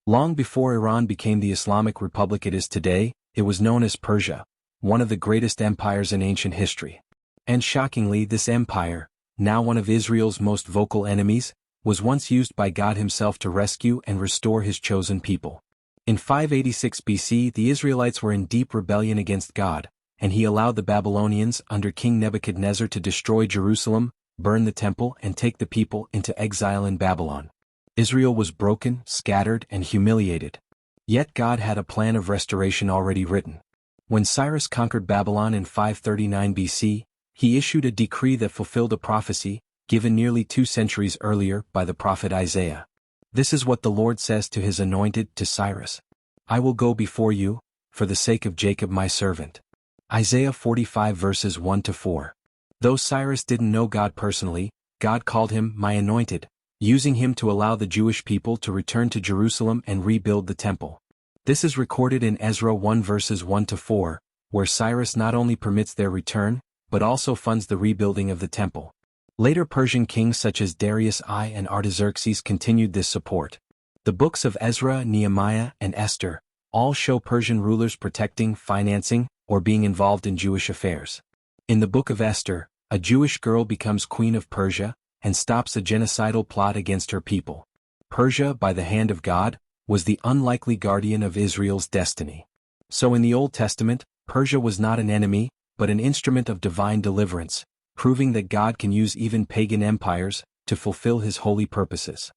Long before Iran became the Islamic Republic it is today, it was known as Persia, one of the greatest empires in ancient history. And shockingly, this empire, now one of Israel's most vocal enemies, was once used by God himself to rescue and restore his chosen people. In 586 BC, the Israelites were in deep rebellion against God, and he allowed the Babylonians under King Nebuchadnezzar to destroy Jerusalem, burn the temple, and take the people into exile in Babylon. Israel was broken, scattered, and humiliated. Yet God had a plan of restoration already written. When Cyrus conquered Babylon in 539 BC, he issued a decree that fulfilled a prophecy, given nearly 2 centuries earlier by the prophet Isaiah. This is what the Lord says to his anointed, to Cyrus. I will go before you, for the sake of Jacob my servant. Isaiah 45 verses 1-4. Though Cyrus didn't know God personally, God called him my anointed, using him to allow the Jewish people to return to Jerusalem and rebuild the temple. This is recorded in Ezra 1 verses 1-4, where Cyrus not only permits their return, but also funds the rebuilding of the temple. Later Persian kings such as Darius I and Artaxerxes continued this support. The books of Ezra, Nehemiah, and Esther all show Persian rulers protecting, financing, or being involved in Jewish affairs. In the book of Esther, a Jewish girl becomes queen of Persia and stops a genocidal plot against her people. Persia, by the hand of God, was the unlikely guardian of Israel's destiny. So in the Old Testament, Persia was not an enemy, but an instrument of divine deliverance, proving that God can use even pagan empires to fulfill his holy purposes.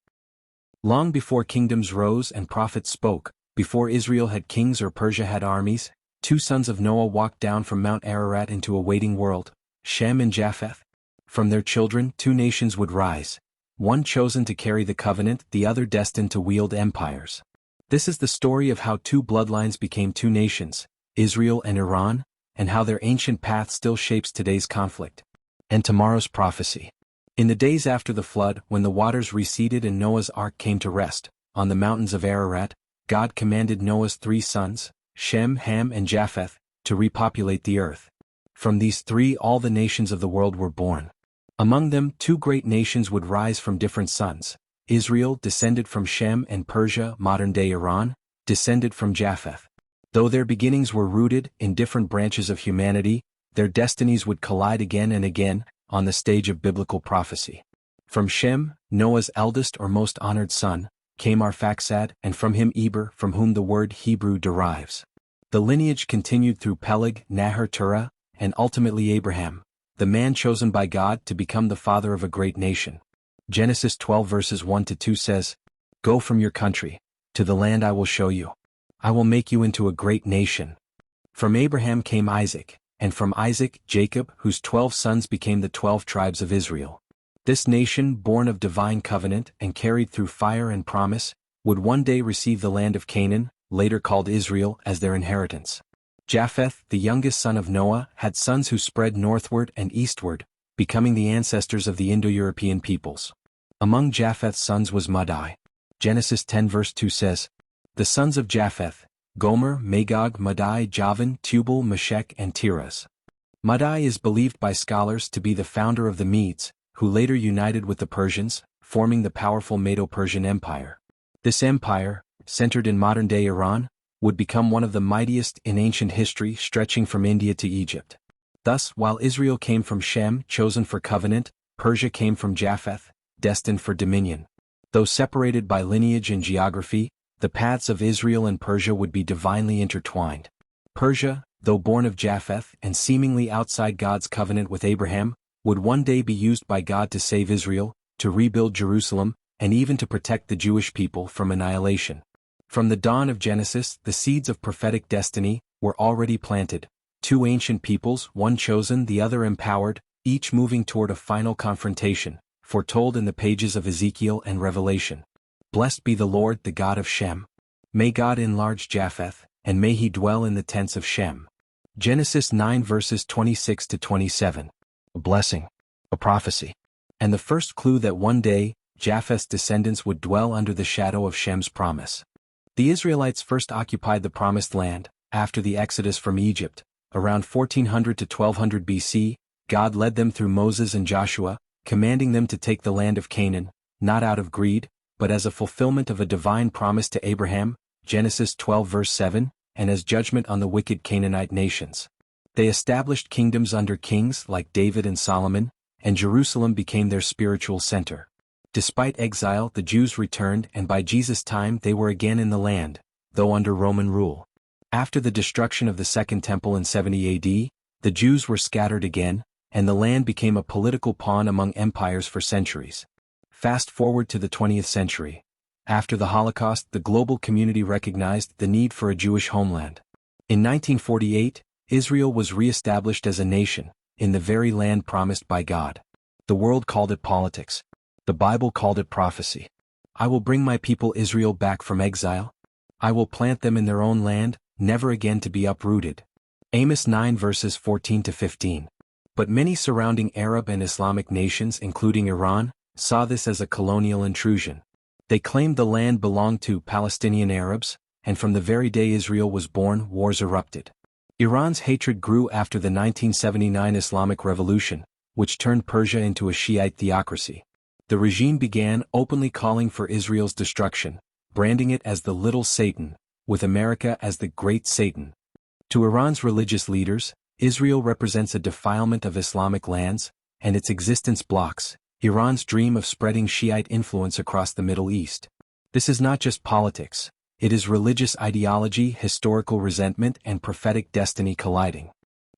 Long before kingdoms rose and prophets spoke, before Israel had kings or Persia had armies, 2 sons of Noah walked down from Mount Ararat into a waiting world, Shem and Japheth. From their children 2 nations would rise, one chosen to carry the covenant, the other destined to wield empires. This is the story of how 2 bloodlines became 2 nations, Israel and Iran, and how their ancient path still shapes today's conflict and tomorrow's prophecy. In the days after the flood, when the waters receded and Noah's ark came to rest, on the mountains of Ararat, God commanded Noah's 3 sons, Shem, Ham, and Japheth, to repopulate the earth. From these 3 all the nations of the world were born. Among them 2 great nations would rise from different sons. Israel, descended from Shem, and Persia, modern-day Iran, descended from Japheth. Though their beginnings were rooted in different branches of humanity, their destinies would collide again and again on the stage of biblical prophecy. From Shem, Noah's eldest or most honored son, came Arphaxad, and from him Eber, from whom the word Hebrew derives. The lineage continued through Peleg, Nahor, Terah, and ultimately Abraham, the man chosen by God to become the father of a great nation. Genesis 12 verses 1-2 says, Go from your country, to the land I will show you. I will make you into a great nation. From Abraham came Isaac, and from Isaac, Jacob, whose 12 sons became the 12 tribes of Israel. This nation, born of divine covenant and carried through fire and promise, would one day receive the land of Canaan, later called Israel, as their inheritance. Japheth, the youngest son of Noah, had sons who spread northward and eastward, becoming the ancestors of the Indo-European peoples. Among Japheth's sons was Madai. Genesis 10 verse 2 says, The sons of Japheth, Gomer, Magog, Madai, Javan, Tubal, Meshech, and Tiras. Madai is believed by scholars to be the founder of the Medes, who later united with the Persians, forming the powerful Medo-Persian Empire. This empire, centered in modern-day Iran, would become one of the mightiest in ancient history, stretching from India to Egypt. Thus, while Israel came from Shem, chosen for covenant, Persia came from Japheth, destined for dominion. Though separated by lineage and geography, the paths of Israel and Persia would be divinely intertwined. Persia, though born of Japheth and seemingly outside God's covenant with Abraham, would one day be used by God to save Israel, to rebuild Jerusalem, and even to protect the Jewish people from annihilation. From the dawn of Genesis, the seeds of prophetic destiny were already planted. 2 ancient peoples, one chosen, the other empowered, each moving toward a final confrontation, foretold in the pages of Ezekiel and Revelation. Blessed be the Lord, the God of Shem. May God enlarge Japheth, and may he dwell in the tents of Shem. Genesis 9 verses 26-27. A blessing, a prophecy, and the first clue that one day, Japheth's descendants would dwell under the shadow of Shem's promise. The Israelites first occupied the Promised Land, after the Exodus from Egypt, around 1400 to 1200 BC, God led them through Moses and Joshua, commanding them to take the land of Canaan, not out of greed, but as a fulfillment of a divine promise to Abraham, Genesis 12 verse 7, and as judgment on the wicked Canaanite nations. They established kingdoms under kings like David and Solomon, and Jerusalem became their spiritual center. Despite exile, the Jews returned, and by Jesus' time they were again in the land, though under Roman rule. After the destruction of the Second Temple in 70 AD, the Jews were scattered again, and the land became a political pawn among empires for centuries. Fast forward to the 20th century. After the Holocaust, the global community recognized the need for a Jewish homeland. In 1948, Israel was re-established as a nation, in the very land promised by God. The world called it politics. The Bible called it prophecy. I will bring my people Israel back from exile. I will plant them in their own land, never again to be uprooted. Amos 9 verses 14 to 15. But many surrounding Arab and Islamic nations, including Iran, saw this as a colonial intrusion. They claimed the land belonged to Palestinian Arabs, and from the very day Israel was born, wars erupted. Iran's hatred grew after the 1979 Islamic Revolution, which turned Persia into a Shiite theocracy. The regime began openly calling for Israel's destruction, branding it as the Little Satan, with America as the Great Satan. To Iran's religious leaders, Israel represents a defilement of Islamic lands, and its existence blocks Iran's dream of spreading Shiite influence across the Middle East. This is not just politics, it is religious ideology, historical resentment, and prophetic destiny colliding.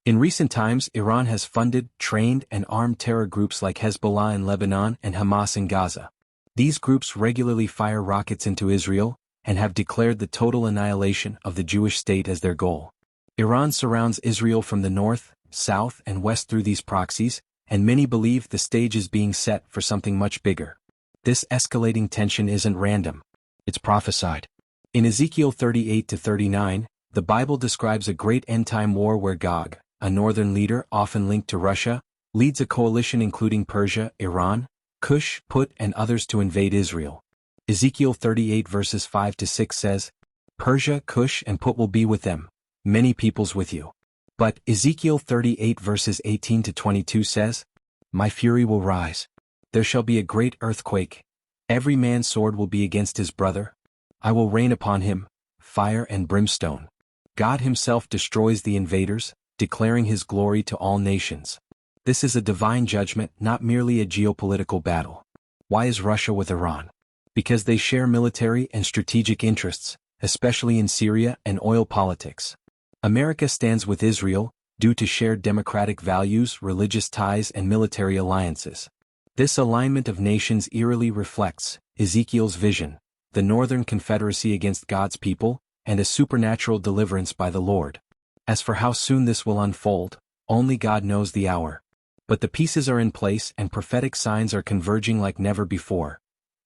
In recent times, Iran has funded, trained, and armed terror groups like Hezbollah in Lebanon and Hamas in Gaza. These groups regularly fire rockets into Israel, and have declared the total annihilation of the Jewish state as their goal. Iran surrounds Israel from the north, south, and west through these proxies, and many believe the stage is being set for something much bigger. This escalating tension isn't random. It's prophesied. In Ezekiel 38-39, the Bible describes a great end-time war where Gog, a northern leader often linked to Russia, leads a coalition including Persia, Iran, Cush, Put, and others to invade Israel. Ezekiel 38 verses 5-6 says, Persia, Cush, and Put will be with them, many peoples with you. But Ezekiel 38 verses 18-22 says, My fury will rise. There shall be a great earthquake. Every man's sword will be against his brother. I will rain upon him fire and brimstone. God himself destroys the invaders, declaring his glory to all nations. This is a divine judgment, not merely a geopolitical battle. Why is Russia with Iran? Because they share military and strategic interests, especially in Syria and oil politics. America stands with Israel, due to shared democratic values, religious ties, and military alliances. This alignment of nations eerily reflects Ezekiel's vision, the Northern Confederacy against God's people, and a supernatural deliverance by the Lord. As for how soon this will unfold, only God knows the hour. But the pieces are in place and prophetic signs are converging like never before.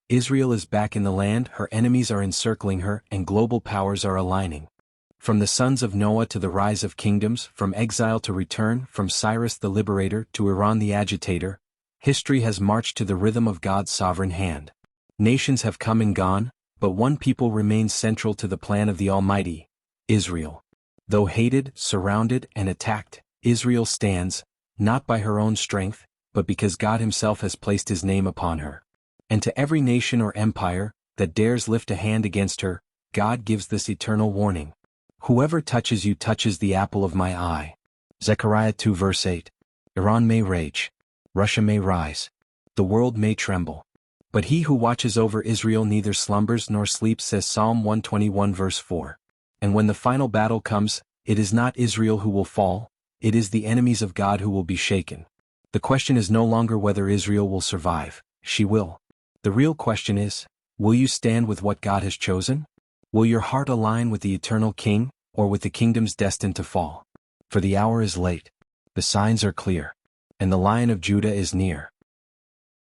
Israel is back in the land, her enemies are encircling her, and global powers are aligning. From the sons of Noah to the rise of kingdoms, from exile to return, from Cyrus the liberator to Iran the agitator, history has marched to the rhythm of God's sovereign hand. Nations have come and gone, but one people remains central to the plan of the Almighty, Israel. Though hated, surrounded, and attacked, Israel stands, not by her own strength, but because God himself has placed his name upon her. And to every nation or empire that dares lift a hand against her, God gives this eternal warning. Whoever touches you touches the apple of my eye. Zechariah 2 verse 8. Iran may rage. Russia may rise. The world may tremble. But he who watches over Israel neither slumbers nor sleeps, says Psalm 121 verse 4. And when the final battle comes, it is not Israel who will fall, it is the enemies of God who will be shaken. The question is no longer whether Israel will survive, she will. The real question is, will you stand with what God has chosen? Will your heart align with the eternal King, or with the kingdoms destined to fall? For the hour is late. The signs are clear. And the Lion of Judah is near.